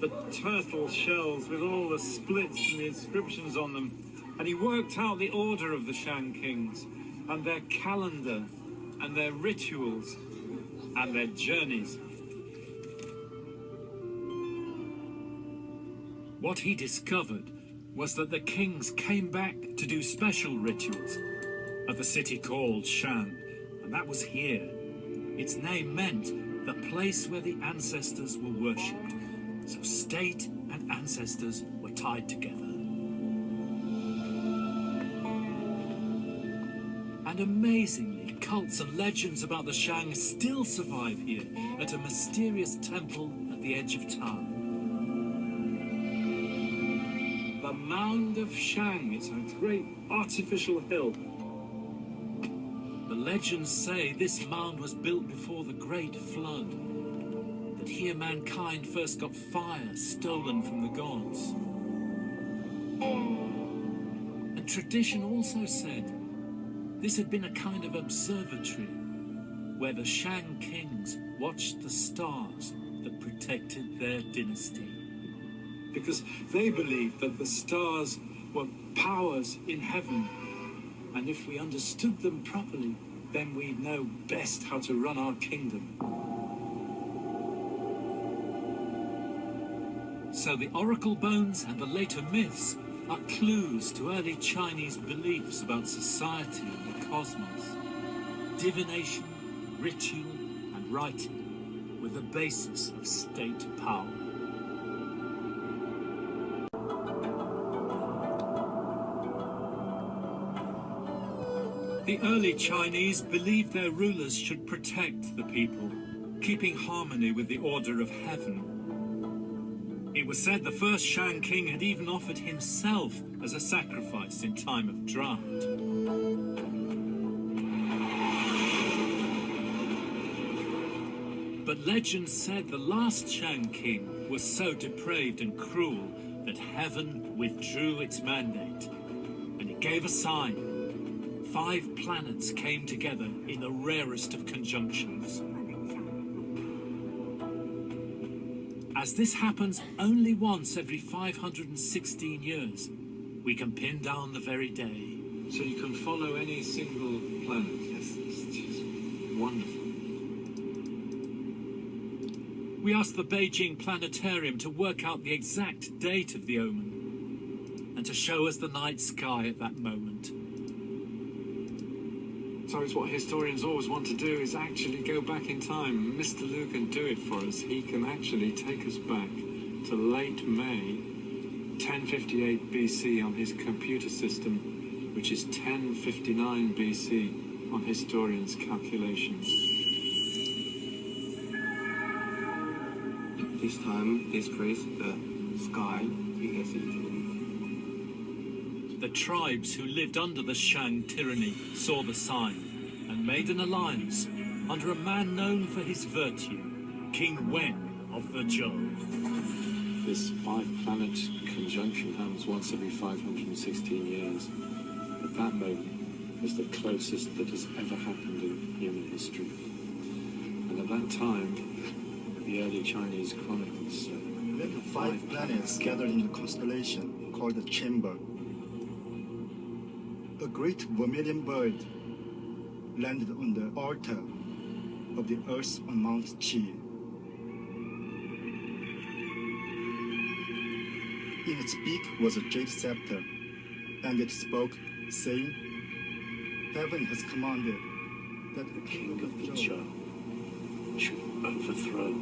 the turtle shells with all the splits and the inscriptions on them. And he worked out the order of the Shang kings and their calendar and their rituals and their journeys. What he discovered was that the kings came back to do special rituals at the city called Shan, and that was here. Its name meant the place where the ancestors were worshipped, so state and ancestors were tied together. And amazingly, cults and legends about the Shang still survive here at a mysterious temple at the edge of time. The Mound of Shang is a great artificial hill. The legends say this mound was built before the Great Flood, that here mankind first got fire stolen from the gods. And tradition also said this had been a kind of observatory where the Shang kings watched the stars that protected their dynasty. Because they believed that the stars were powers in heaven, and if we understood them properly, then we'd know best how to run our kingdom. So the oracle bones and the later myths are clues to early Chinese beliefs about society and the cosmos. Divination, ritual, and writing were the basis of state power. The early Chinese believed their rulers should protect the people, keeping harmony with the order of heaven. It was said the first Shang king had even offered himself as a sacrifice in time of drought. But legend said the last Shang king was so depraved and cruel that heaven withdrew its mandate, and it gave a sign. 5 planets came together in the rarest of conjunctions. As this happens only once every 516 years, we can pin down the very day. So you can follow any single planet. Yes, it's just wonderful. We asked the Beijing Planetarium to work out the exact date of the omen and to show us the night sky at that moment. So it's what historians always want to do, is actually go back in time. Mr. Liu can do it for us. He can actually take us back to late May 1058 BC on his computer system, which is 1059 BC on historians' calculations. This time displays the sky you can see. The tribes who lived under the Shang tyranny saw the sign and made an alliance under a man known for his virtue, King Wen of the Zhou. This 5-planet conjunction happens once every 516 years. At that moment, it's the closest that has ever happened in human history. And at that time, the early Chinese chronicles said, there were 5 planets gathered in a constellation called the Chamber. A great vermilion bird landed on the altar of the earth on Mount Qi. In its beak was a jade scepter, and it spoke, saying, "Heaven has commanded that the king of the Zhou should overthrow